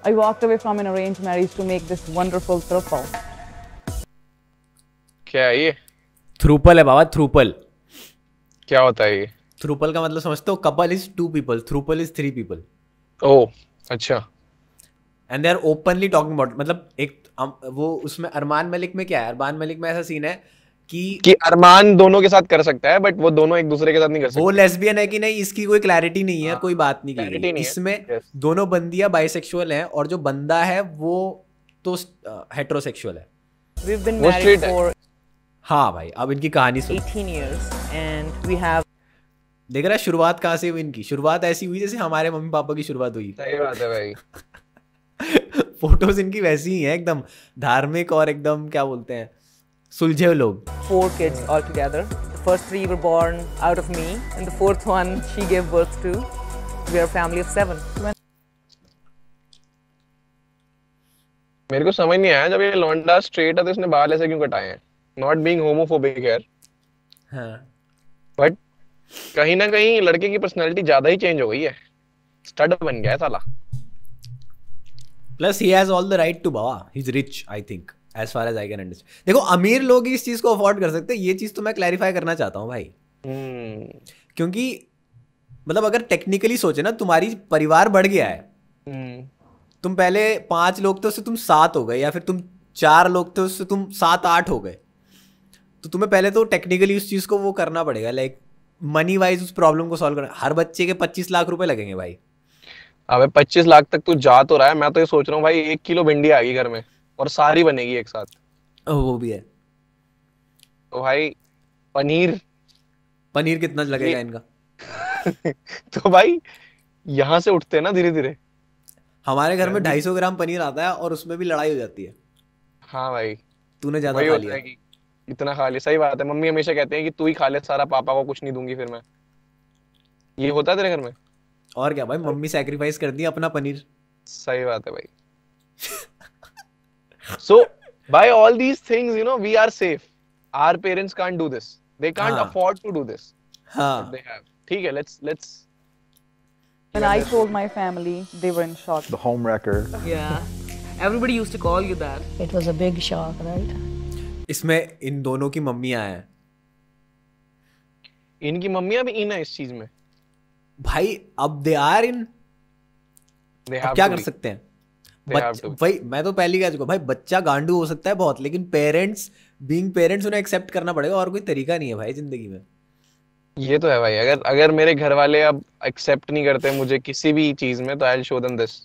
I walked away from an arranged marriage to make this wonderful throuple. क्या है ये? थ्रूपल है बाबा, थ्रूपल। क्या होता है ये? थ्रूपल का मतलब समझते हो? Couple is 2 people, throuple is 3 people। Oh अच्छा। And they are openly talking about, मतलब एक वो उसमें अरमान मलिक में क्या है, अरमान मलिक में ऐसा सीन है कि अरमान दोनों के साथ कर सकता है, बट वो दोनों एक दूसरे के साथ नहीं कर सकते। वो लेस्बियन है कि नहीं इसकी कोई क्लैरिटी नहीं है, कोई बात नहीं की clarity गई नहीं है। इसमें। Yes. दोनों बंदियां बाइसेक्सुअल हैं और जो बंदा है वो तो हेटेरोसेक्सुअल है। We've been वो married straight है। for हाँ भाई, अब इनकी कहानी सुन। 18 years and we have देख रहा है शुरुआत कहाँ से हुई इनकी? शुरुआत ऐसी हुई जैसे हमारे मम्मी पापा की शुरुआत हुई। सही बात है भाई। फोटोज इनकी वैसी ही हैं, एकदम धार्मिक और एकदम क्या बोलते हैं, सुलझे हुए लोग। 4 kids altogether. The first 3 were born out of me, and the 4th one she gave birth to. We are a family of 7. मेरे को समझ नहीं आया, जब ये लौंडा स्ट्रेट है तो इसने बाल ऐसे क्यों कटाए हैं? नॉट बीइंग होमोफोबिक हियर, हाँ बट कहीं ना कहीं लड़के की पर्सनालिटी ज्यादा ही चेंज हो गई है। स्टड बन गया है साला। Plus he has all the right to बाबा, he is rich I think as far as I can understand. देखो अमीर लोग ही इस चीज को अफोर्ड कर सकते हैं, ये चीज तो मैं क्लैरिफाई करना चाहता हूँ भाई। क्योंकि मतलब अगर टेक्निकली सोचे ना, तुम्हारी परिवार बढ़ गया है, तुम पहले 5 लोग थे उससे तुम 7 हो गए, या फिर तुम 4 लोग थे उससे तुम 7-8 हो गए, तो तुम्हें पहले तो टेक्निकली उस चीज को वो करना पड़ेगा, लाइक मनी वाइज उस प्रॉब्लम को सॉल्व करना। हर बच्चे के 25 लाख रुपए लगेंगे भाई। अबे 25 लाख तक तू जा तो रहा है, मैं तो ये सोच रहा हूँ भाई 1 किलो भिंडी आएगी घर में और सारी बनेगी एक साथ। वो भी है। तो भाई पनीर कितना लगेगा इनका? तो भाई यहाँ से उठते हैं ना धीरे धीरे। हमारे घर में 250 ग्राम पनीर आता है और उसमें भी लड़ाई हो जाती है। हाँ भाई, तूने ज्यादा वही खा होता लिया। है कि इतना खा लिया। सही बात है, मम्मी हमेशा कहते हैं कि तू ही खा ले सारा, पापा को कुछ नहीं दूंगी फिर मैं। ये होता है तेरे घर में? और क्या भाई, मम्मी सैक्रिफाइस कर दी अपना पनीर। सही बात है भाई। So by all these things, you know, we are safe. Our parents can't do this. They can't हाँ. afford to do this. हाँ. They have. ठीक है, let's. When I told my family, they were in shock. The home wrecker. Yeah. Everybody used to call you that. It was a big shock, right? इसमें इन दोनों की मम्मियां हैं। इनकी मम्मियां भी इन है इस चीज में। भाई अब दे आर इन, क्या कर सकते हैं? भाई मैं तो पहली कह चुका भाई, बच्चा गांडू हो सकता है बहुत, लेकिन पेरेंट्स बीइंग पेरेंट्स उन्हें एक्सेप्ट करना पड़ेगा, और कोई तरीका नहीं है भाई जिंदगी में। ये तो है भाई। अगर मेरे घर वाले अब एक्सेप्ट नहीं करते मुझे किसी भी चीज में, तो I will show them this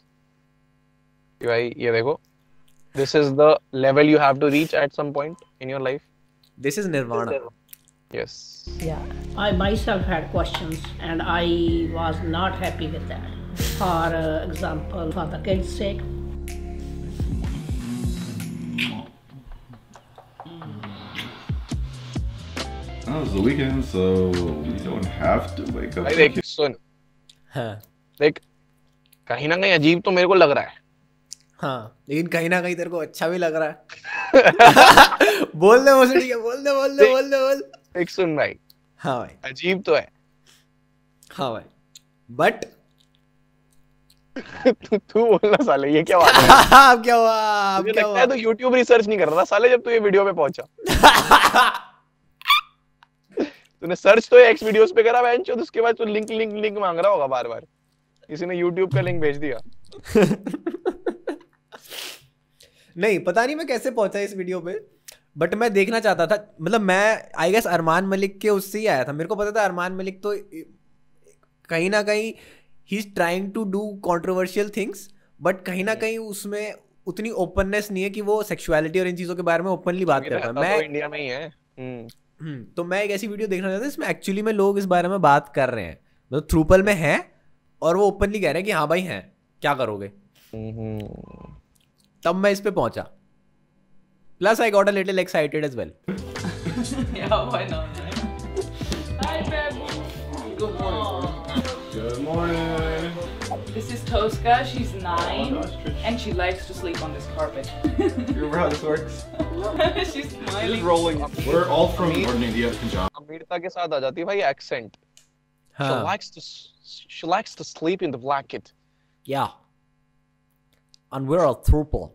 कि भाई ये देखो, this is the level you have to reach at some point in your life. This is nirvana. Yes. Yeah, I myself had questions and I was not happy with that. For example, for the kids' sake. Oh, it's the weekend, so we don't have to wake up. भाई देख सुन, हाँ देख कहीं ना कहीं अजीब तो मेरे को लग रहा है। हाँ, लेकिन कहीं ना कहीं तेरे को अच्छा भी लग रहा है। बोल दे मुझे, बोल। देख सुन भाई, हाँ भाई, अजीब तो है। हाँ भाई, बट तू बोलना साले, ये क्या बात है? अब क्या हुआ? मुझे लगता है तू YouTube रिसर्च नहीं कर रहा था साले जब तू ये वीडियो पे पहुंचा। तूने सर्च तो एक्स वीडियोस पे करा बेंच, और उसके बाद तू लिंक मांग रहा होगा बार बार। किसी ने YouTube का लिंक भेज दिया। नहीं पता नहीं मैं कैसे पहुंचा इस वीडियो पे, बट मैं देखना चाहता था। मतलब मैं आई गेस अरमान मलिक के उससे ही आया था। मेरे को पता था अरमान मलिक तो कहीं ना कहीं he is trying to do controversial things, but कहीं ना कहीं उसमें उतनी ओपननेस नहीं है कि वो सेक्सुअलिटी और इन चीजों के बारे में ओपनली बात कर पाए। मैं तो इंडिया में ही है। तो मैं एक ऐसी वीडियो देखना चाहता हूं इसमें एक्चुअली में लोग इस बारे में बात कर रहे हैं, मतलब थ्रूपल में है और वो ओपनली कह रहे हैं कि हाँ भाई हैं, क्या करोगे। तब मैं इस पे पहुंचा। Plus I got a little excited as well. Yeah, why not? Hi, baby. Good morning. Good morning. This is Tosca. She's 9, Oh gosh, Trish. and she likes to sleep on this carpet. You remember how this works? She's Just smiling. rolling. We're all from northern India, Punjab. अमीरता के साथ आ जाती है भाई accent. हाँ She likes to sleep in the blanket. या and we're a throuple.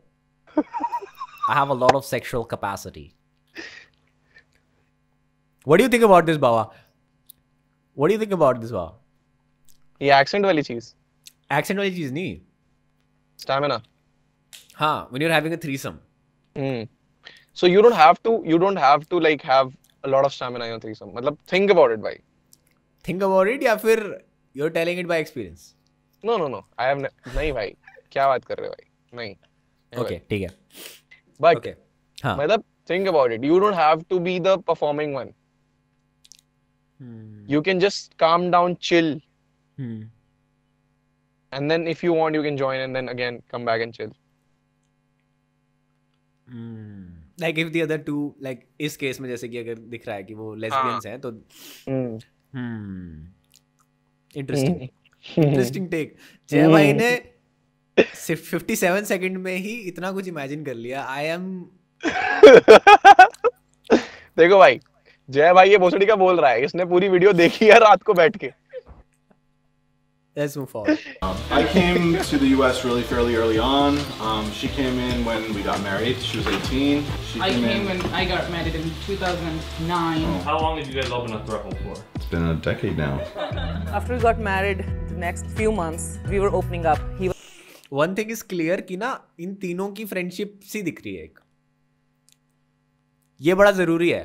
I have a lot of sexual capacity. What do you think about this, Bawa? What do you think about this, Bawa? ये accent वाली चीज. Accent वाली चीज नहीं. Stamina. हाँ, when you're having a threesome. So you don't have to like have a lot of stamina in a threesome. मतलब think about it, भाई. Think about it या फिर you're telling it by experience? No. I have नहीं भाई. क्या बात कर रहे हो भाई? नहीं. Okay, ठीक है. But okay. हाँ. मतलब think about it. You don't have to be the performing one. You can just calm down, chill. And then if you want, you can join and then again come back and chill. Like if the other two, like इस case में जैसे कि अगर दिख रहा है कि वो lesbians हैं तो interesting take. जय भाई ने सिर्फ 57 सेकंड में ही इतना कुछ इमेजिन कर लिया. I am देखो भाई, जय भाई ये भोसड़ी का बोल रहा है. इसने पूरी वीडियो देखी है रात को बैठ के. Let's move forward. I came to the US really fairly early on. She came in when we got married. She was 18. I came when I got married in 2009. How long have you guys all been a throuple for? It's been a decade now. After we got married, the next few months, we were opening up. One thing is clear कि ना इन तीनों की friendship सी दिख रही है एक. ये बड़ा जरूरी है.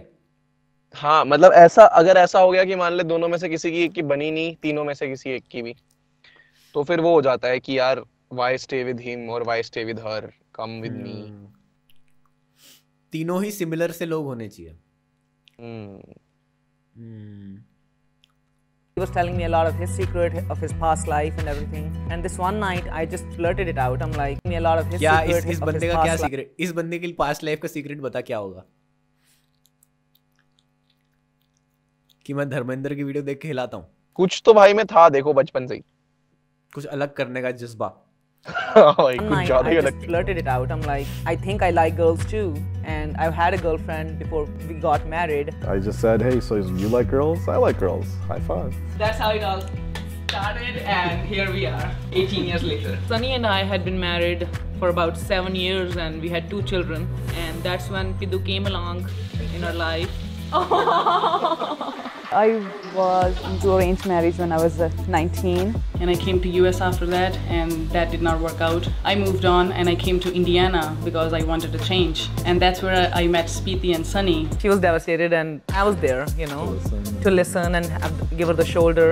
हाँ मतलब ऐसा अगर ऐसा हो गया कि मान ले दोनों में से किसी की एक की बनी नहीं, तीनों में से किसी एक की भी, तो फिर वो हो जाता है कि यार why stay with him or why stay with her, come with me. तीनों ही सिमिलर से लोग होने चाहिए. He was telling me a lot of his secret of his past life and everything. And this one night, I just blurted it out. I'm like, me a lot of his secret इस of बंदे his का क्या past life. Secret? इस बंदे की past life का secret बता क्या होगा? कि मैं धर्मेंद्र की वीडियो देख के हिलाता हूँ. कुछ तो भाई में था देखो बचपन से ही. कुछ अलग करने का जज्बा. कुछ One night, ज्यादा I ही just अलग. blurted it out. I'm like, I think I like girls too. And I've had a girlfriend before we got married. I just said, hey, so you like girls? I like girls. High five. That's how it all started, and here we are, 18 years later. Sunny and I had been married for about 7 years, and we had 2 children. And that's when Piddu came along in our life. I was into arranged marriage when I was 19. And I came to US after that, and that did not work out. I moved on and I came to Indiana because I wanted to change. And that's where I met Speety and Sunny. She was devastated, and I was there, you know, to listen and give her the shoulder.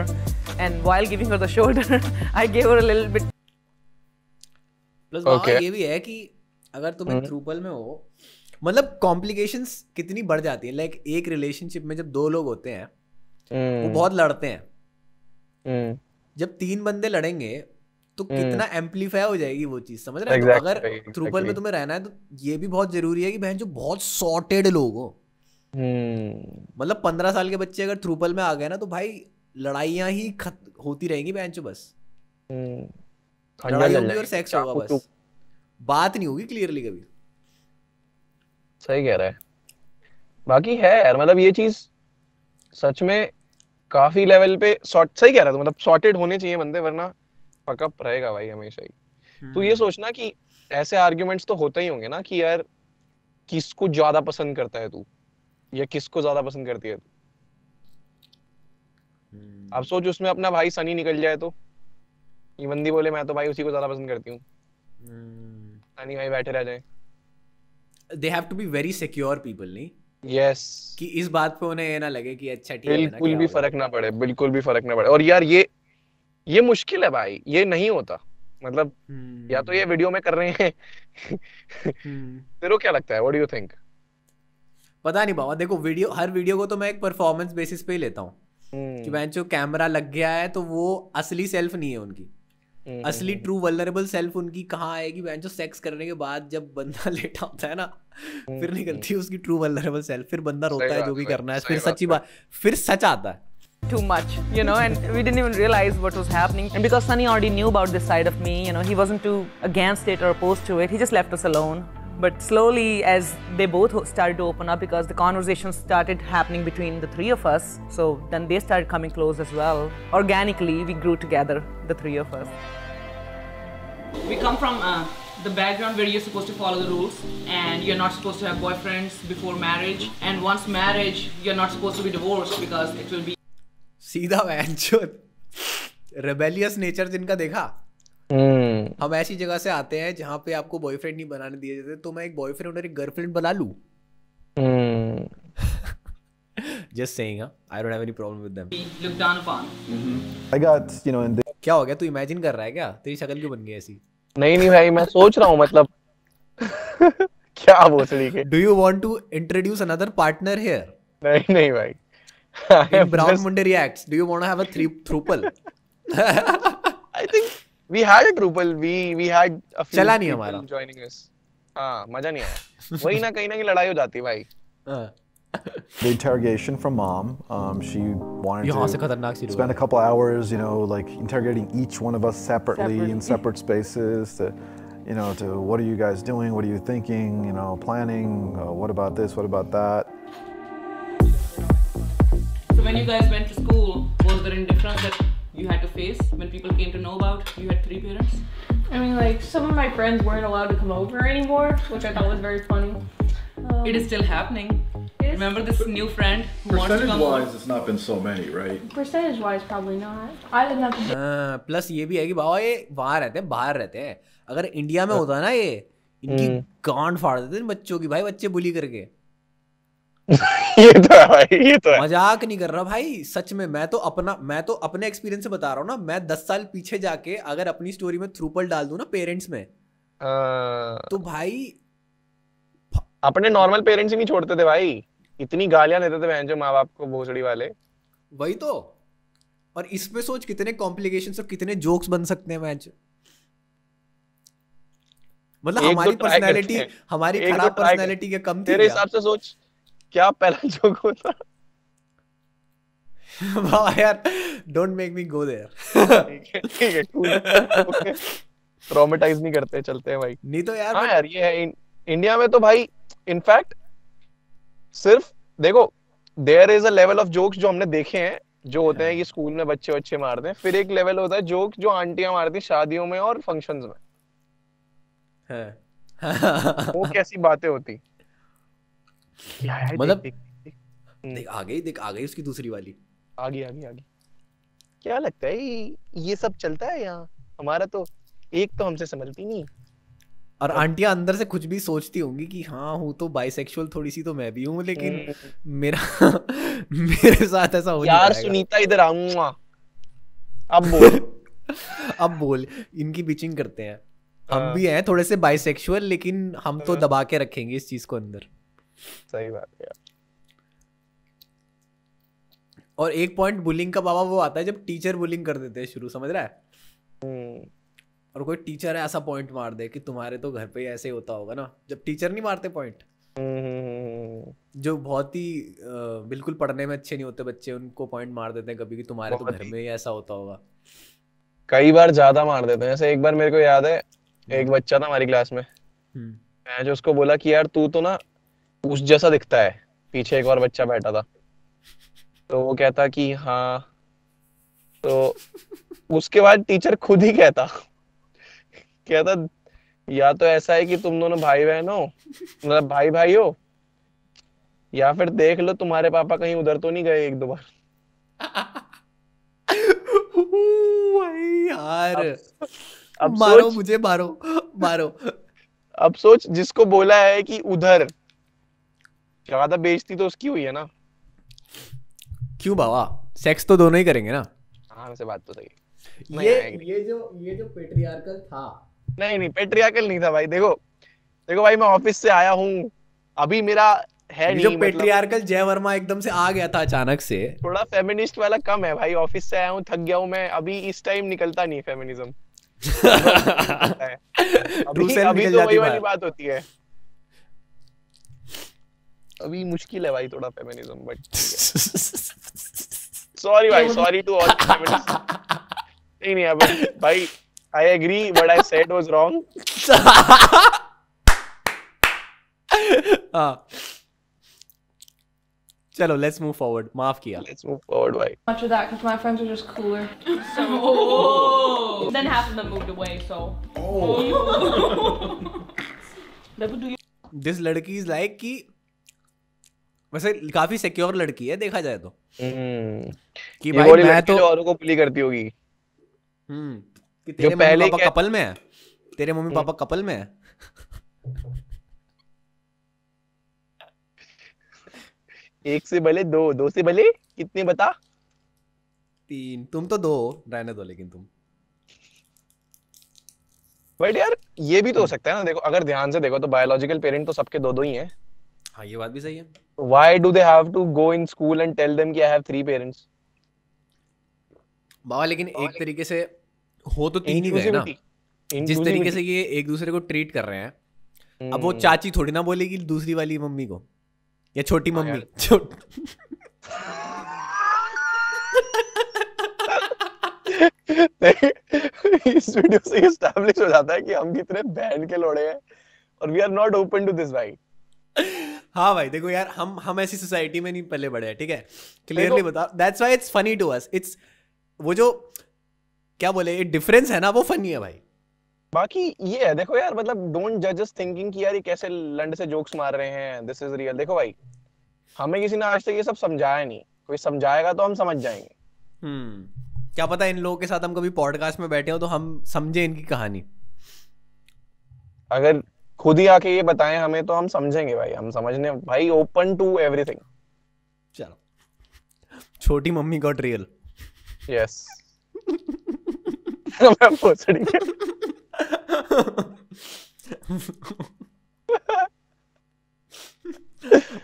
And while giving her the shoulder, I gave her a little bit. Plus वहाँ ये भी है कि अगर तुम थ्रूपल में हो, मतलब कॉम्प्लिकेशंस कितनी बढ़ जाती है. लाइक एक रिलेशनशिप में जब 2 लोग होते हैं वो बहुत लड़ते हैं. जब 3 बंदे लड़ेंगे तो कितना एम्पलीफाई हो जाएगी वो चीज, समझ रहे हो? तो अगर थ्रूपल में तुम्हें रहना है तो ये भी बहुत जरूरी है कि बहन जो बहुत सॉर्टेड लोग हो. मतलब 15 साल के बच्चे अगर थ्रूपल में आ गए ना तो भाई लड़ाइयाँ ही होती रहेंगी बहन जो. बस लड़ाई होगी और सेक्स होगा, बस बात नहीं होगी क्लियरली कभी. सही कह रहा है. बाकी है यार, मतलब ये चीज सच में काफी लेवल पे सही कह रहा था. मतलब सॉर्टेड होने चाहिए बंदे, वरना फकअप रहेगा भाई हमेशा ही. तो ये सोचना कि ऐसे आर्ग्यूमेंट्स तो होते ही होंगे ना कि यार किसको ज्यादा पसंद करता है तू, या किसको ज्यादा पसंद करती है तू. अब सोच उसमें अपना भाई सनी निकल जाए तो ये बंदी बोले मैं तो भाई उसी को ज्यादा पसंद करती हूँ, सनी भाई बैठे रह जाए. They have to be very secure people, नहीं? Yes. कि इस बात पे उन्हें ये ना लगे कि अच्छा ठीक है, बिल्कुल भी फर्क ना पड़े, बिल्कुल भी फर्क ना पड़े. और यार ये मुश्किल है भाई, ये नहीं होता. मतलब या तो ये वीडियो में कर रहे हैं. तेरे को क्या लगता है? What do you think? पता नहीं बाबा. देखो हर वीडियो को तो मैं एक परफॉर्मेंस बेसिस पे ही लेता हूँ कि बहन जो कैमरा लग गया है तो वो असली सेल्फ नहीं है उनकी. असली ट्रू वल्नरेबल सेल्फ उनकी कहाँ आएगी बहन जो सेक्स करने के बाद जब बंदा लेटा होता है ना, फिर निकलती है उसकी ट्रू वल्नरेबल सेल्फ. फिर बंदा रोता है जो भी करना है, फिर सच्ची बात, फिर सच आता है. Too much, you know, and we didn't even realize what was happening. And because Sunny already knew about this side of me, you know, he wasn't too against it or opposed to it. He just left us alone. But slowly, as they both started to open up, because the conversations started happening between the 3 of us, so then they started coming close as well. Organically, we grew together, the 3 of us. We come from the background where you're supposed to follow the rules and you're not supposed to have boyfriends before marriage, and once marriage you're not supposed to be divorced because it will be सीधा वैंचोद rebellious nature जिनका देखा। हम ऐसी जगह से आते हैं जहाँ पे आपको बॉयफ्रेंड नहीं बनाने दिए जाते, तो मैं एक बॉयफ्रेंड और एक गर्लफ्रेंड बना लूं। Just saying, I don't have any problem with them. looked down upon. I got, you know, in क्या हो गया, तू इमेजिन कर रहा है क्या? तेरी शक्ल क्यों बन गई ऐसी? नहीं भाई, मैं सोच रहा हूँ मतलब क्या भोसड़ी के। Do you want to introduce another partner here? नहीं भाई। In Brown Munde Reacts, do you want to have a throuple? I think we had a throuple. We had a few चला नहीं people हमारा joining us. हाँ, मजा नहीं आया। वही ना कहीं लड़ाई हो जाती भाई। the interrogation from mom, she wanted यहाँ से to खतरनाक सी spend a couple hours, you know, like interrogating each one of us separately in separate spaces. To, you know, to what are you guys doing? What are you thinking? You know, planning. What about this? What about that? So when you guys went to school, was there any difference that you had to face when people came to know about you had 3 parents? I mean, like, some of my friends weren't allowed to come over anymore, which I thought was very funny. It is still happening. Remember this new friend who wants to come over? Percentage-wise, it's not been so many, right? Percentage-wise, probably not. I did not. Plus ये भी है कि बाबा ये वहाँ रहते हैं, बाहर रहते हैं। अगर इंडिया में होता ना ये, इनकी गांड फाड़ देते हैं बच्चों की, भाई बच्चे बुली करके। ये तो है भाई, ये तो है। मजाक नहीं कर रहा भाई, सच में। मैं तो अपने एक्सपीरियंस से बता रहा हूँ ना। मैं 10 साल पीछे जाके अगर अपनी स्टोरी में थ्रूपल डाल दूं ना पेरेंट्स में, तो भाई अपने नॉर्मल पेरेंट्स ही नहीं छोड़ते थे भाई, इतनी गालियां देते थे बहन जो माँ बाप को, भोसड़ी वाले। वही तो। और इसमें सोच कितने कॉम्प्लिकेशंस और कितने जोक्स बन सकते हैं मैच। मतलब हमारी पर्सनालिटी, हमारी खराब पर्सनालिटी के कम थी। तेरे हिसाब से सोच क्या पहला जोक होता। वाह यार, don't make me go there. ठीक है कूल। ट्रॉमेटाइज नहीं करते, चलते हैं भाई। नहीं तो यार। हाँ यार, ये है इंडिया में तो भाई। इनफैक्ट सिर्फ देखो, there is a level of jokes जो हमने देखे हैं, जो होते हैं कि स्कूल में बच्चे मारते हैं। फिर एक लेवल होता है जोक जो आंटियां मारती हैं शादियों में और फंक्शंस में। वो कैसी बातें होती। मतलब देख आ गई उसकी दूसरी वाली। आ गई। क्या लगता है ये सब चलता है यहाँ? हमारा तो एक तो हमसे संभलती नहीं। और आंटियां अंदर से कुछ भी सोचती होंगी कि हाँ हूँ तो बाइसेक्सुअल थोड़ी सी तो मैं भी हूँ, लेकिन मेरे साथ ऐसा हो नहीं यार। सुनीता इधर आऊंगा। अब बोल। इनकी बिचिंग करते हैं। हम भी हैं थोड़े से बाइसेक्सुअल, लेकिन हम तो दबा के रखेंगे इस चीज को अंदर। सही बात है यार। और एक पॉइंट बुलिंग का बाबा वो आता है जब टीचर बुलिंग कर देते हैं शुरू, समझ रहा है? और कोई टीचर ऐसा पॉइंट मार दे कि तुम्हारे तो घर पे ही ऐसे होता होगा ना, जब टीचर नहीं मारते पॉइंट, जो बहुत ही बिल्कुल पढ़ने में अच्छे नहीं होते बच्चे, उनको पॉइंट मार देते हैं कभी कि तुम्हारे तो घर में ही ऐसा होता होगा। कई बार ज्यादा मार देते हैं। जैसे एक बार मेरे को याद है, एक बच्चा था हमारी क्लास में, मैं जो उसको बोला कि यार तू तो ना उस जैसा दिखता है। पीछे एक और बच्चा बैठा था, तो वो कहता कि हाँ। तो उसके बाद टीचर खुद ही कहता या तो ऐसा है कि तुम दोनों भाई बहन हो, मतलब भाई हो, या फिर देख लो तुम्हारे पापा कहीं उधर तो नहीं गए 1-2 बार। यार अब मारो मुझे, मारो। अब सोच, जिसको बोला है कि उधर, ज्यादा बेइज्जती तो उसकी हुई है ना। क्यों बाबा, सेक्स तो दोनों ही करेंगे ना। हाँ वैसे बात तो सही है। ये जो पेट्रियार्कल था, नहीं पेट्रियार्कल नहीं था भाई। देखो भाई, मैं ऑफिस से आया हूँ, अभी मेरा है नहीं। जो पेट्रियार्कल जय वर्मा एकदम से आ गया था अचानक से, थोड़ा फेमिनिस्ट वाला कम है भाई। ऑफिस से आया हूँ, थक गया हूँ मैं, अभी इस टाइम निकलता नहीं फेमिनिज्म। अभी तो वही वाली बात होती है। अभी मुश्किल है भाई थोड़ा फेमिनिज्म, बट सॉरी भाई, सॉरी टू ऑल फेमिनिस्ट। नहीं अभी भाई, I agree, what I said was wrong. चलो लेट्स मूव फॉरवर्ड, माफ किया। Let's move forward, भाई। Much of that because my friends are just cooler. So then half of them moved away. So. This लड़की is like कि वैसे काफी secure लड़की है देखा जाए तो। कि ये भाई वाली मैं लड़की तो जो औरों को बुली करती होगी। कि तेरे मम्मी पहले पापा कपल में है, तेरे मम्मी पापा कपल में है। एक से भले दो, दो से भले कितने बता? 3, तुम तो 2 रहने दो लेकिन तुम। बट यार ये भी तो हो सकता है ना, देखो अगर ध्यान से देखो तो बायोलॉजिकल पेरेंट तो सबके 2-2 ही हैं। हाँ ये बात भी सही है। Why do they have to go in school and tell them कि I have 3 parents? बाबा लेकिन एक तरीके से हो तो 3 ही गए ना, जिस तरीके से ये एक दूसरे को ट्रीट कर रहे हैं। अब वो चाची थोड़ी ना बोलेगी दूसरी वाली मम्मी को, या छोटी मम्मी। इस वीडियो से एस्टैब्लिश हो जाता है कि हम कितने बैंड के लोड़े हैं और we are not open to this भाई। हाँ भाई देखो यार, हम ऐसी सोसाइटी में नहीं पले बड़े हैं, ठीक है, क्लियरली बता। That's why it's funny to us. It's वो जो क्या बोले डिफरेंस है ना, वो फनी है भाई। बाकी ये है देखो यार, मतलब डोंट जज अस थिंकिंग कि यार ये कैसे लंड से जोक्स मार रहे हैं, दिस इज रियल। देखो भाई हमें किसी ने आज तक ये सब समझाया नहीं, कोई समझाएगा तो हम समझ जाएंगे। क्या पता इन लोगों के साथ हम कभी पॉडकास्ट में बैठे हो तो हम समझे इनकी कहानी। अगर खुद ही आके ये बताएं हमें तो हम समझेंगे भाई, हम समझने भाई ओपन टू एवरीथिंग। चलो छोटी मम्मी गॉट रियल। यस मैं पोछड़ी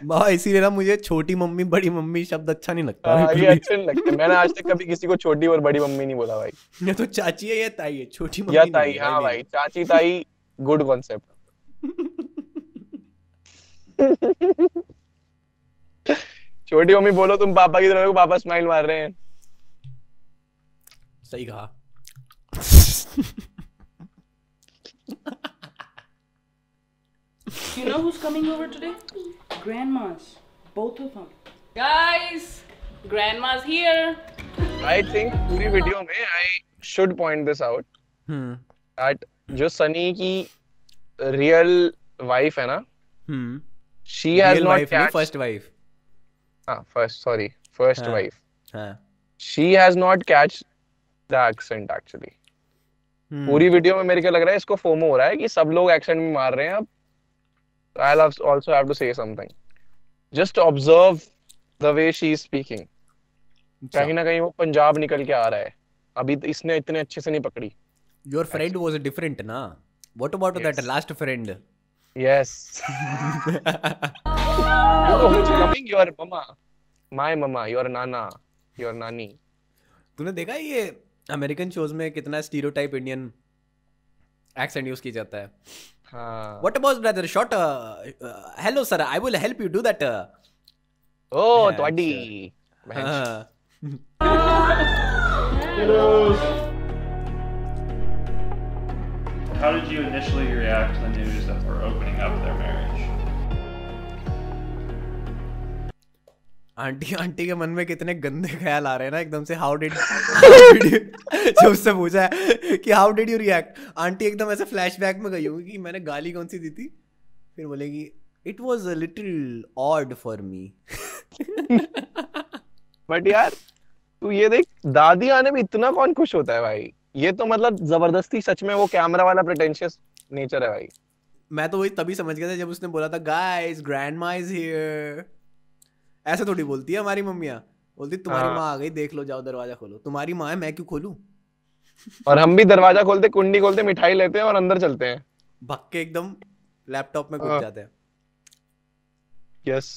बाबा इसीलिए ना मुझे छोटी मम्मी बड़ी मम्मी शब्द अच्छा नहीं लगता। ये अच्छे नहीं लगते। मैंने आज तक कभी किसी को छोटी और बड़ी मम्मी नहीं बोला भाई। ये तो चाची है या ताई है, छोटी मम्मी या ताई। हाँ भाई चाची ताई गुड कॉन्सेप्ट। छोटी मम्मी बोलो तुम पापा की तरफ, पापा स्माइल मार रहे हैं। सही कहा। You know who's coming over today? Grandmas. Both of them. Guys, Grandma's here. I think पूरी वीडियो में I should point this out that जो सनी की रियल वाइफ है ना, she has not catched first wife. First wife. She has not catched the accent actually. पूरी video में मेरे को लग रहा है इसको फोमो हो रहा है कि सब लोग एक्सेंट में मार रहे हैं अब। I'll also have to say something. Just observe the way she is speaking. कहीं ना कहीं वो पंजाब निकल के आ रहा है। अभी इसने इतने अच्छे से नहीं पकड़ी। Your friend was different ना? What about that last friend? Yes. Who's coming? Your mama, my mama, your nana, your nani. तूने देखा ये अमेरिकन शोज में कितना स्टीरियोटाइप इंडियन एक्सेंट यूज किया जाता है? What about brother? Short. Hello sir, I will help you do that. Oh, Twaddy. How did you initially react to the news that we're opening up their marriage? Aunty के मन में कितने गंदे ख्याल आ रहे हैं ना एकदम से। हाउ डिड जब उससे पूछा है कि how did you react, aunty एकदम ऐसे फ्लैशबैक में गई होगी कि मैंने गाली कौन सी दी थी, फिर बोलेगी it was a little odd for me. But यार तू ये देख, दादी आने में इतना कौन खुश होता है भाई? ये तो मतलब जबरदस्ती सच में वो कैमरा वाला प्रिटेंशियस नेचर है भाई। मैं तो वही तभी समझ गया था जब उसने बोला था गाइस ग्रैंडमा इज हियर। ऐसे थोड़ी बोलती है हमारी मम्मियाँ, बोलती तुम्हारी माँ आ गई देख लो, जाओ दरवाजा खोलो। तुम्हारी माँ है, मैं क्यों खोलूं? और हम भी दरवाजा खोलते, कुंडी खोलते, मिठाई लेते हैं और अंदर चलते हैं, भग के एकदम लैपटॉप में घुस जाते हैं। Yes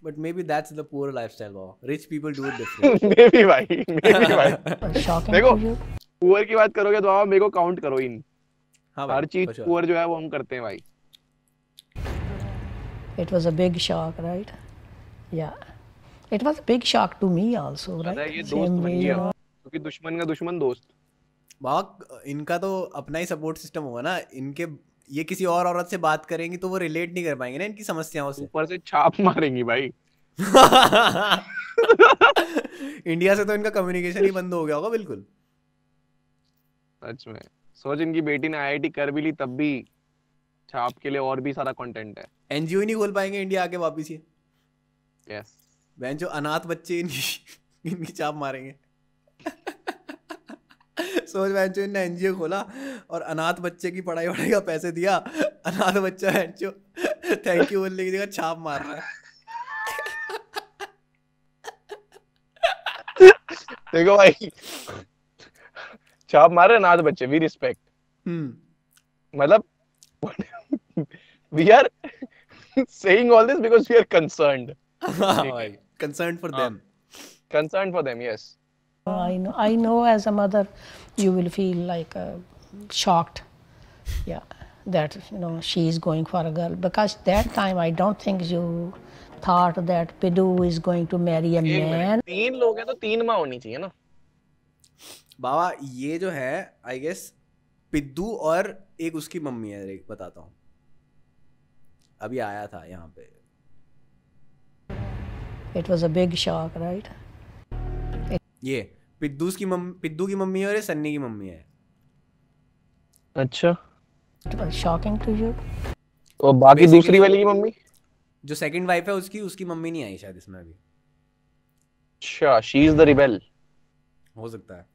But maybe that's the poor lifestyle. Wow. Rich people do it different. Maybe भाई, maybe भाई। देखो पुअर की बात करोगे तो मेरे को काउंट करो इन। हाँ हर चीज पुअर जो है वो हम करते हैं भाई। It was a big shock, right? Yeah. It was a big shock to me also, right? ये दोस्त बन गया क्योंकि दुश्मन का दुश्मन दोस्त। बाबा इनका तो अपना ही सपोर्ट सिस्टम होगा ना, इनके ये किसी और औरत से बात करेंगी तो वो रिलेट नहीं कर पाएंगे ना इनकी समस्याओं से। ऊपर से छाप मारेंगी भाई। इंडिया से तो इनका कम्युनिकेशन ही बंद हो गया होगा बिल्कुल। सच में सोच, इनकी बेटी ने आईआईटी कर भी ली तब भी छाप के लिए और भी सारा कंटेंट है। एनजीओ ही नहीं खोल पाएंगे इंडिया आके वापिस ये। यस। बहन जो अनाथ बच्चे इनकी छाप मारेंगे। सोच बहन जो इनने एनजीओ खोला और अनाथ बच्चे की पढ़ाई वढ़ाई का पैसे दिया, अनाथ बच्चा बहन जो थैंक यू बोलने की जगह छाप मार रहा है। देखो भाई, छाप मार रहे अनाथ बच्चे, वी रिस्पेक्ट। मतलब we are saying all this because we are concerned. Concerned for them. Concerned for them, yes. I know as a mother you will feel like shocked, yeah, that she is going for a girl, because that time I don't think you thought that Pidu is going to marry a man. 3 लोग हैं तो 3 माँ होनी चाहिए ना बाबा। ये जो है आई गेस पिद्दू और एक उसकी मम्मी है, एक बताता हूँ, अभी आया था यहाँ पे। It was a big shock, right? ये पिद्दू की मम्मी है और ये सन्नी की मम्मी है। अच्छा। It was shocking to you? और बाकी दूसरी वाली की मम्मी जो सेकंड वाइफ है उसकी मम्मी नहीं आई शायद इसमें अभी। अच्छा, शी इज द रिबेल। हो सकता है,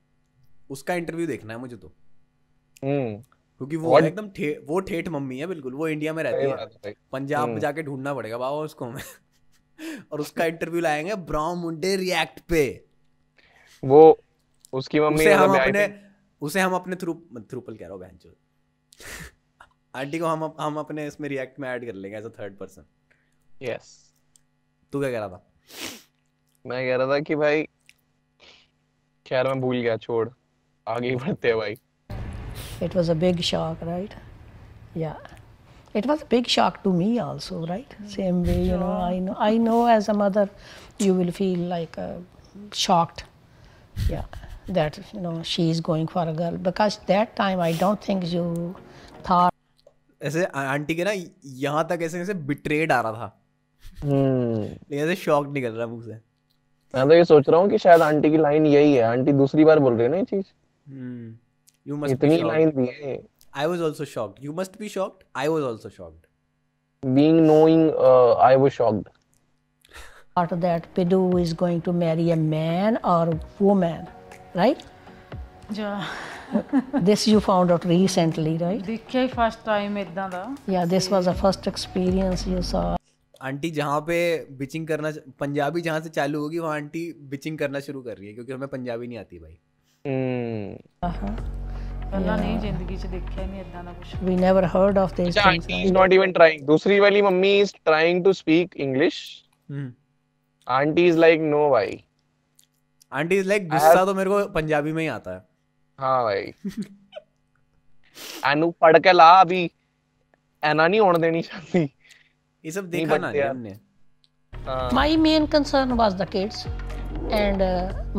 उसका इंटरव्यू देखना है मुझे तो। क्योंकि वो एकदम वो ठेठ मम्मी है बिल्कुल, वो इंडिया में रहती है, पंजाब में जाके ढूंढना पड़ेगा बाबा उसको हमें। और उसका इंटरव्यू लाएंगे ब्राउन मुंडे रिएक्ट पे। वो उसकी मम्मी उसे हम अपने थ्रूपल कह रहा हूँ बहन चोद आंटी को हम अपने इसमें रिएक्ट में ऐड कर लेंगे as a third person. Yes. तू क्या कह रहा था? मैं कह रहा था कि भाई खैर मैं भूल गया, छोड़, आगे ही बढ़ते हैं भाई। It was a big shock, right? Yeah. It was a big shock to me also, right? Same way, I know as a mother you will feel like shocked, yeah, that she is going for a girl, because that time I don't think you thought. ऐसे aunty के ना यहाँ तक ऐसे betrayed आ रहा था, लेकिन ऐसे शॉक निकल रहा मुंह से। मैं तो ये सोच रहा हूँ कि शायद आंटी की लाइन यही है, आंटी दूसरी बार बोल रही है ना ये चीज। You must इतनी be लाइन दी है। I was also shocked. You must be shocked. I was also shocked. Knowing, I was shocked. After that, Pidu is going to marry a man or woman, right? Yeah. This you found out recently, right? देखिया ही first time इतना था। Yeah, this was the first experience you saw. Aunty जहाँ पे bitching करना, पंजाबी जहाँ से चालू होगी वहाँ आंटी बिचिंग करना शुरू कर रही है, क्योंकि हमें पंजाबी नहीं आती भाई। पहला नहीं जिंदगी से देखा नहीं इतना ना कुछ। We never heard of this. Auntie is not even trying. दूसरी वाली mummy is trying to speak English. Auntie is like no भाई। Auntie is like गुस्सा तो मेरे को पंजाबी में ही आता है। हाँ भाई। अनु पढ़ के ला अभी, ऐना नहीं होने देनी चाहती। ये सब देखा ना हमने। My main concern was the kids, and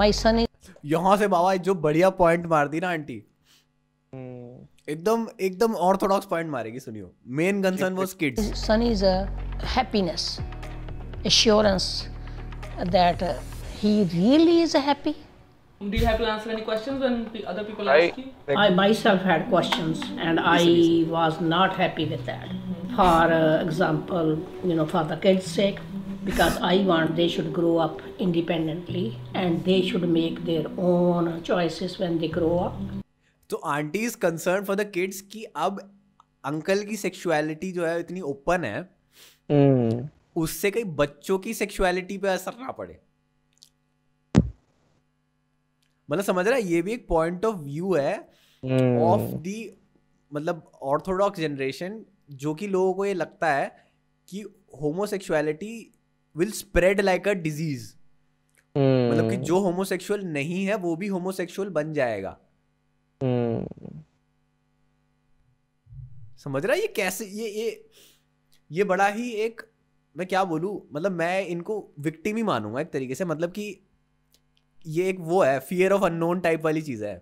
my son is. यहाँ से बाबा जो बढ़िया पॉइंट मार दी ना आंटी, एकदम ऑर्थोडॉक्स पॉइंट मारेगी, सुनियो। Main concern was kids. Son is a happiness, assurance that he really is happy. Do you have to answer any questions when other people ask you? I myself had questions, and I was not happy with that. For example, for the kids' sake, because I want they should grow up independently and they should make their own choices when they grow up. तो aunty is concern for the kids कि अब uncle की sexuality जो है इतनी open है, उससे कई बच्चों की सेक्सुअलिटी पे असर ना पड़े। मतलब समझ रहा है, ये भी एक पॉइंट ऑफ व्यू है ऑफ दी मतलब ऑर्थोडॉक्स जनरेशन, जो कि लोगों को ये लगता है कि homosexuality will spread like a disease. मतलब कि जो होमोसेक्सुअल नहीं है वो भी होमोसेक्सुअल बन जाएगा। समझ रहा है ये कैसे, ये बड़ा ही एक, मैं क्या बोलूं, मतलब मैं इनको विक्टिम ही मानूंगा एक तरीके से। मतलब कि ये एक वो है, फियर ऑफ अननोन टाइप वाली चीज है।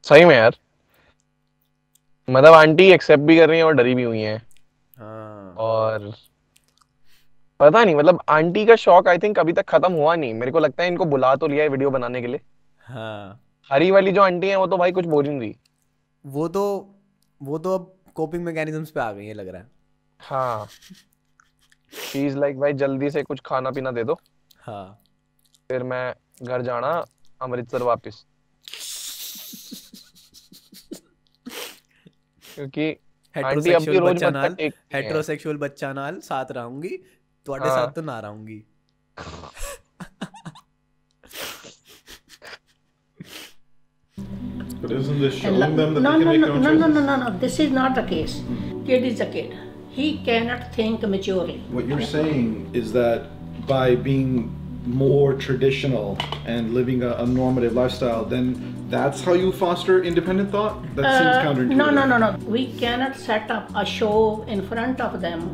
सही में यार। मतलब आंटी एक्सेप्ट भी कर रही हैं और डरी भी हुई हैं। हाँ। और पता नहीं, मतलब आंटी का शौक आई थिंक अभी तक खत्म हुआ नहीं। मेरे को लगता है इनको बुला तो लिया है वीडियो बनाने के लिए। हाँ। हरी वाली जो आंटी है वो तो भाई कुछ बोल नहीं रही। वो तो अब कोपिंग मैकेनिज्म्स पे आ गई है लग रहा है। हाँ, शी इज लाइक भाई जल्दी से कुछ खाना पीना दे दो। हाँ। फिर मैं घर जाना अमृतसर वापस। क्योंकि आंटी अब भी रोज मत्था टेकती है। हेटेरोसेक्सुअल बच्चा नाल साथ रहूंगी, ਤੁਹਾਡੇ हाँ। साथ तो ना रहूंगी। But isn't this showing them that they can make their own choices? No. This is not the case. Kid is a kid. He cannot think maturely. What you're saying is that by being more traditional and living a normative lifestyle, then that's how you foster independent thought? That seems counterintuitive. No. We cannot set up a show in front of them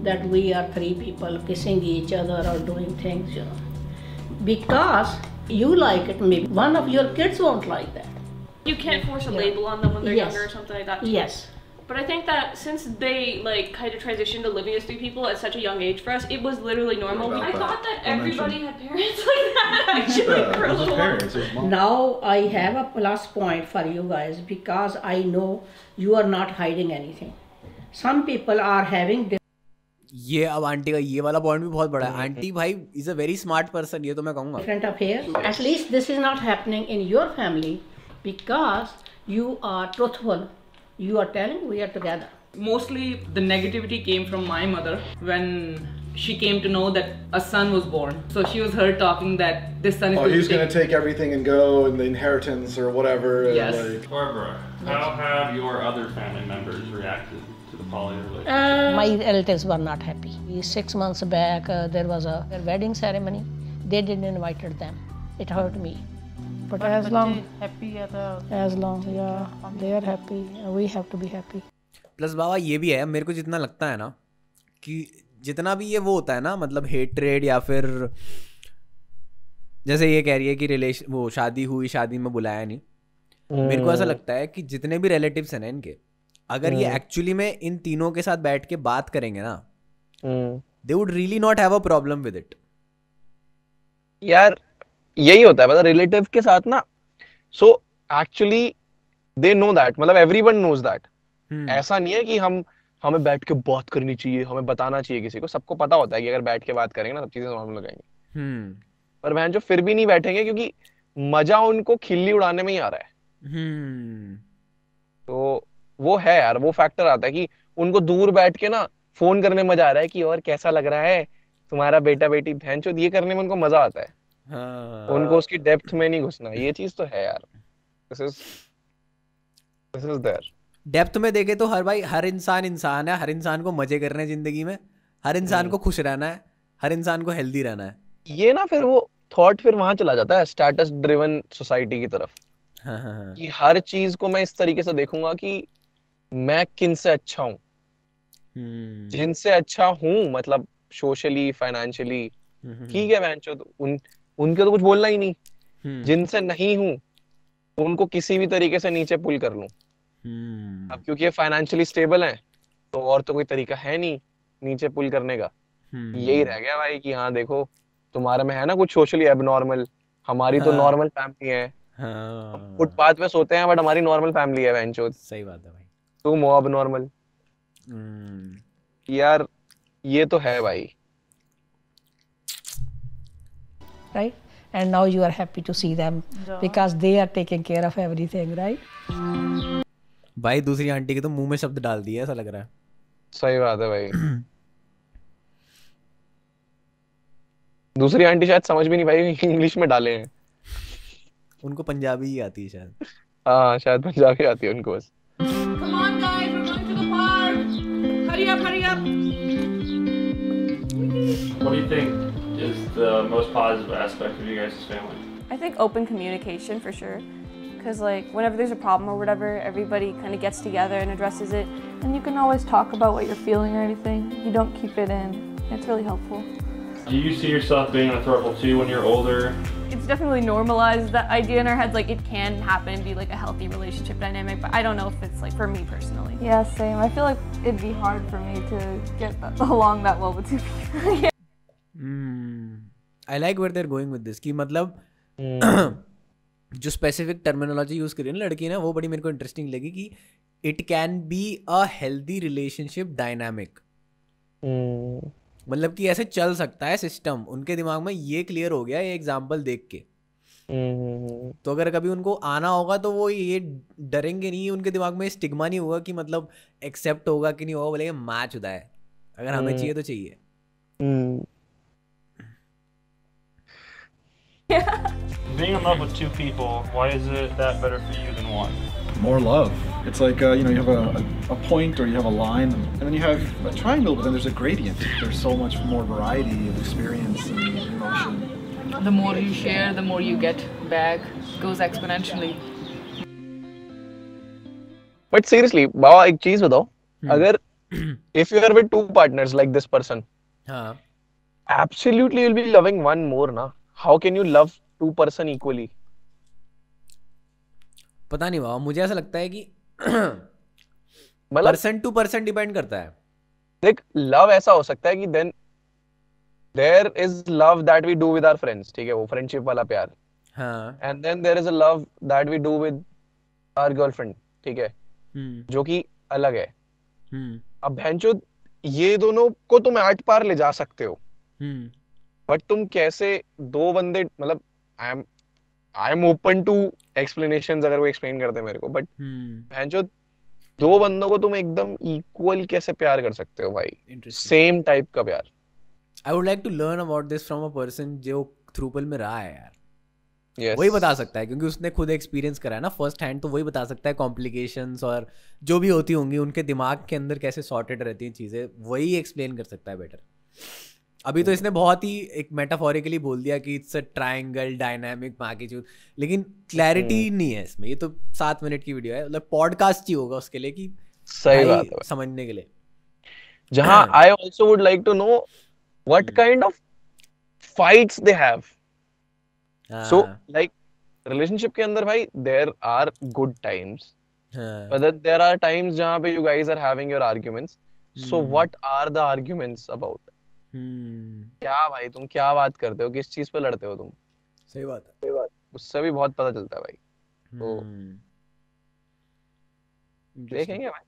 that we are three people kissing each other or doing things, you know. Because you like it, maybe one of your kids won't like that. You can't force a label on them when they're Yes. younger or something like that. Too. Yes. But I think that since they like kind of transitioned to living as three people at such a young age for us, it was literally normal. I thought that everybody had parents like that actually for a little while. Now I have a plus point for you guys because I know you are not hiding anything. Some people are having ये अब aunty का ये वाला point भी बहुत बड़ा है। Aunty भाई is a very smart person, ये तो मैं कहूँगा। different affairs. At least this is not happening in your family because you are truthful. You are telling we are together. Mostly the negativity came from my mother when she came to know that a son was born. So she was heard talking that this son is he's going to take everything and go and the inheritance or whatever. Yes. Like... Barbara, how have your other family members reacted to the poly relationship? My relatives were not happy. 6 months back, there was their wedding ceremony. They didn't invite them. It hurt me. But as long they are happy, we have to be happy. Plus बाबा ये भी है, मेरे को जितना लगता है ना कि जितना भी ये वो होता है ना, मतलब हेट्रेड या फिर जैसे ये कह रही है कि रिलेशन वो शादी हुई, शादी में बुलाया नहीं, मेरे को ऐसा लगता है कि जितने भी रिलेटिव्स हैं ना इनके, अगर ये एक्चुअली में इन तीनों के साथ बैठ के बात करेंगे ना, they would really not have a problem with it. यार यही होता है, मतलब रिलेटिव के साथ ना, so actually they know that, मतलब एवरीवन नोज दैट। ऐसा नहीं है कि हमें बैठ के बात करनी चाहिए, हमें बताना चाहिए किसी को। सबको पता होता है कि अगर बैठ के बात करेंगे ना सब चीजें नॉर्मल हो जाएंगी। पर बहन जो फिर भी नहीं बैठेंगे क्योंकि मजा उनको खिल्ली उड़ाने में ही आ रहा है। तो वो है यार, वो फैक्टर आता है कि उनको दूर बैठ के ना फोन करने में मजा आ रहा है कि और कैसा लग रहा है तुम्हारा बेटा बेटी, बहन चोद ये करने में उनको मजा आता है। उनको उसकी डेप्थ में नहीं घुसना, ये चीज तो है यार। This is there. डेप्थ में देखे तो हर इंसान है, हर इंसान को मजे करने हैं जिंदगी में, हर इंसान को खुश रहना है, हर इंसान को हेल्दी रहना है। ये ना फिर वो थॉट फिर वहां चला जाता है स्टेटस ड्रिवन सोसाइटी की तरफ। कि हर चीज को मैं इस तरीके से देखूंगा कि मैं किन से अच्छा हूँ, जिनसे अच्छा हूँ, मतलब सोशली फाइनेंशियली ठीक है बहन चोद, उनके तो कुछ बोलना ही नहीं। जिनसे नहीं हूँ उनको किसी भी तरीके से नीचे पुल कर लूं। अब क्योंकि ये फाइनेंशियली स्टेबल है तो और तो कोई तरीका है नहीं नीचे पुल करने का। यही रह गया भाई कि हाँ देखो तुम्हारे में है ना कुछ सोशली एबनॉर्मल, हमारी तो नॉर्मल फैमिली है। फुटपाथ पे सोते हैं बट हमारी नॉर्मल फैमिली है बहन चोद। सही बात है भाई। तुम हो एबनॉर्मल। यार ये तो है भाई। Right? And now you are happy to see them because they are taking care of everything, right? भाई दूसरी आंटी के तो मुंह में शब्द डाल दिए ऐसा लग रहा है। सही बात है भाई। दूसरी आंटी शायद समझ भी नहीं भाई इंग्लिश में डाले हैं। उनको पंजाबी ही आती है शायद। हाँ शायद पंजाबी आती है उनको बस। Come on guys, we're going to the park. Hurry up, hurry up. What do you think is the most positive aspect of you guys' family? I think open communication for sure. Because like whenever there's a problem or whatever, everybody kind of gets together and addresses it, and you can always talk about what you're feeling or anything. You don't keep it in. It's really helpful. Do you see yourself being an authority too when you're older? It's it's definitely normalized that idea in our heads, like it can happen and be like a healthy relationship dynamic, but I don't know if it's like for me personally. Yeah, same. I feel like it'd be hard for me to get along that well with two people. I like where they're going with this कि मतलब जो specific terminology use करी है ना लड़की ने, वो बड़ी मेरे को इंटरेस्टिंग लगी कि it can be a healthy relationship dynamic. मतलब कि ऐसे चल सकता है सिस्टम, उनके दिमाग में ये क्लियर हो गया ये एग्जांपल देख के। तो अगर कभी उनको आना होगा तो वो ये डरेंगे नहीं, उनके दिमाग में स्टिग्मा नहीं होगा कि मतलब एक्सेप्ट होगा कि नहीं होगा, बोलेंगे मैच होता है, अगर हमें चाहिए तो चाहिए। Being in love with two people, why is it that better for you than one? More love. It's like you know, you have a point or you have a line, and then you have a triangle, but then there's a gradient. There's so much more variety of experience and emotion. The more you share, the more you get back. It goes exponentially. But seriously, बाबा एक चीज बताओ, अगर if you are with two partners like this person, absolutely you'll be loving one more ना? How can you love two person equally? पता नहीं बाबा, मुझे ऐसा लगता है कि पर्सन टू पर्सन डिपेंड करता है। देख लव ऐसा हो सकता है कि then there is love that we do with our friends, ठीक है, वो फ्रेंडशिप वाला प्यार। हाँ। And then there is a love that we do with our girlfriend, ठीक है, जो कि अलग है। अब भैंचोद ये दोनों को तुम आठ पार ले जा सकते हो, बट तुम कैसे दो बंदे, मतलब I am open to explanations अगर वो एक्सप्लेन करते हैं मेरे को, बट भैंचोद दो बंदों को तुम एकदम इक्वल कैसे प्यार कर सकते हो भाई, सेम टाइप का प्यार। I would like to learn about this from a person जो थ्रूपल में रहा है यार। वही बता सकता है क्योंकि उसने खुद एक्सपीरियंस करा है ना फर्स्ट हैंड, तो वही बता सकता है कॉम्प्लिकेशंस और जो भी होती होंगी उनके दिमाग के अंदर कैसे सॉर्टेड रहती हैं चीज़ें, वही एक्सप्लेन कर सकता है बेटर। अभी तो इसने बहुत ही एक मेटाफोरिकली बोल दिया कि it's a triangle dynamic magnitude, लेकिन क्लैरिटी नहीं है इसमें। ये तो 7 मिनट की वीडियो है, मतलब पॉडकास्ट ही होगा उसके लिए कि सही बात है समझने के लिए। जहां I also would like to know what kind of fights they have. So like relationship के अंदर भाई there are good times, but there are times जहां पे you guys are having your arguments. So what are the arguments about? क्या भाई तुम क्या बात करते हो, किस चीज पे लड़ते हो तुम? सही बात है, सही बात, उससे भी बहुत पता चलता है भाई। तो देखेंगे भाई।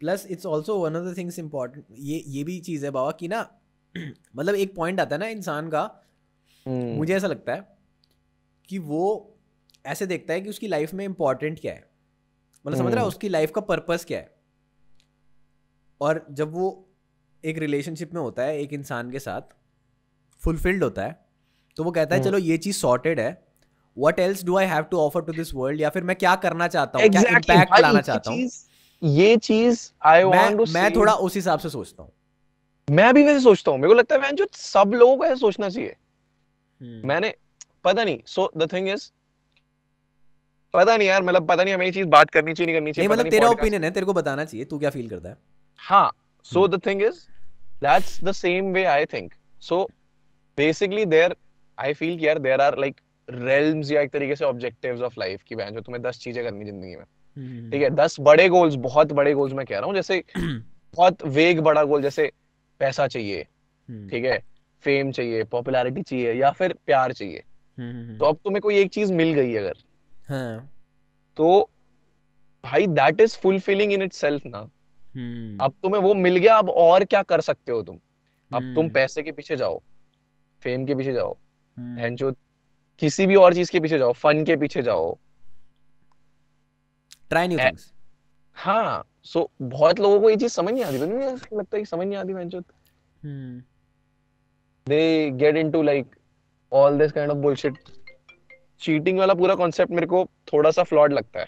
Plus it's also one of the things important, ये भी चीज है बाबा कि ना मतलब एक पॉइंट आता है ना इंसान का, मुझे ऐसा लगता है कि वो ऐसे देखता है कि उसकी लाइफ में इम्पोर्टेंट क्या है, मतलब समझ रहा है उसकी लाइफ का पर्पस क्या है। और जब वो एक रिलेशनशिप में होता है एक इंसान के साथ, फुलफिल्ड होता है, तो वो कहता है चलो ये चीज सॉर्टेड है, what else do I have to offer to this world, या फिर मैं क्या करना चाहता हूँ, क्या इम्पैक्ट लाना चाहता हूँ। ये चीज आई वांट टू, मैं थोड़ा उस हिसाब से सोचता हूँ। मैं भी वैसे सोचता हूँ, मेरे को लगता है जो सब लोगों को ऐसे सोचना चाहिए। मैंने पता नहीं, सो द थिंग इज पता नहीं यार, मतलब पता नहीं हमें ये चीज बात करनी चाहिए नहीं करनी चाहिए, मतलब तेरा ओपिनियन है, तेरे को बताना चाहिए तू क्या फील करता है। हाँ, so the thing is that's the same way I think. So basically there I feel कि यार there are like realms या एक तरीके से objectives of life की बहन जो तुम्हें 10 चीजें करनी जिंदगी में, ठीक है, 10 बड़े गोल्स, बहुत बड़े गोल्स मैं कह रहा हूँ, जैसे बहुत वेग बड़ा गोल, जैसे पैसा चाहिए, ठीक है, फेम चाहिए, पॉपुलैरिटी चाहिए, या फिर प्यार चाहिए। तो अब तुम्हें कोई एक चीज मिल गई अगर, तो भाई that is fulfilling in itself ना। अब तुम्हें वो मिल गया, अब और क्या कर सकते हो तुम? अब तुम पैसे के पीछे जाओ, फेम के पीछे जाओ, एंड जो किसी भी और चीज के पीछे जाओ, फन के पीछे जाओ, ट्राई न्यू थिंग्स। हाँ, सो बहुत लोगों को ये चीज समझ नहीं आती, मुझे लगता है कि समझ नहीं आती बेंचो। They get into like all this kind of bullshit. Cheating वाला पूरा कॉन्सेप्ट मेरे को थोड़ा सा फ्लॉड लगता है।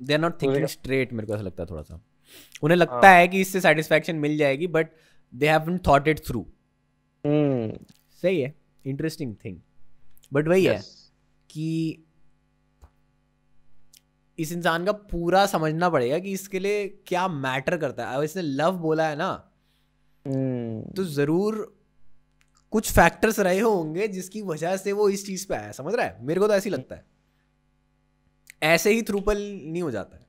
They are not thinking straight, मेरे को ऐसा लगता है थोड़ा सा। उन्हें लगता है कि इससे satisfaction मिल जाएगी, but they haven't thought it through. सही है, interesting thing. But वही है कि इस इंसान का पूरा समझना पड़ेगा कि इसके लिए क्या मैटर करता है। अब इसने लव बोला है ना, तो जरूर कुछ फैक्टर्स रहे होंगे जिसकी वजह से वो इस चीज पे आया, समझ रहा है? मेरे को तो ऐसी लगता है, ऐसे ही थ्रूपल नहीं हो जाता है।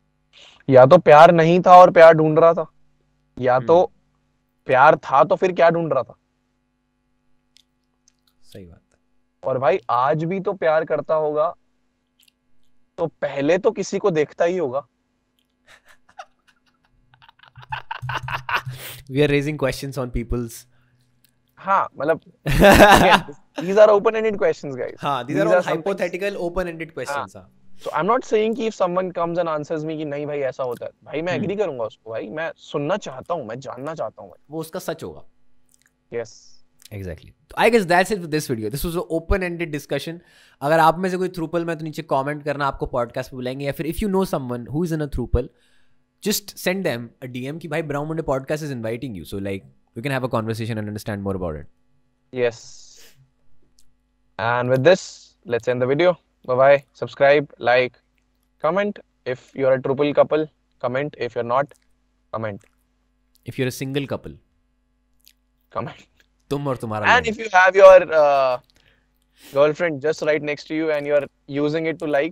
या तो प्यार नहीं था और प्यार ढूंढ रहा था, या तो प्यार था तो फिर क्या ढूंढ रहा था। सही बात है। और भाई आज भी तो प्यार करता होगा तो पहले तो किसी को देखता ही होगा। We are raising questions on people's. हाँ मतलब these are open-ended questions, guys. हाँ, these are all hypothetical, open-ended questions. हाँ. So I'm not saying कि if someone comes and answers me कि नहीं भाई ऐसा होता है, भाई मैं एग्री करूंगा उसको, भाई मैं सुनना चाहता हूँ, मैं जानना चाहता हूँ, वो उसका सच होगा। Yes. Exactly. So I guess that's it for this video. This was an open-ended discussion. अगर आप में से कोई थ्रूपल में तो नीचे comment करना, आपको podcast पे बुलाएंगे, या फिर if you know someone who is in a throuple, just send them a DM कि भाई Brown Monday podcast is inviting you, so like we can have a conversation and understand more about it. Yes. And with this, let's end the video. Bye bye. Subscribe, like, comment. If you're a throuple couple, comment. If you're not, comment. If you're a single couple, comment. तुम और तुम्हारा. And if you have your girlfriend just right next to you and you're using it to like,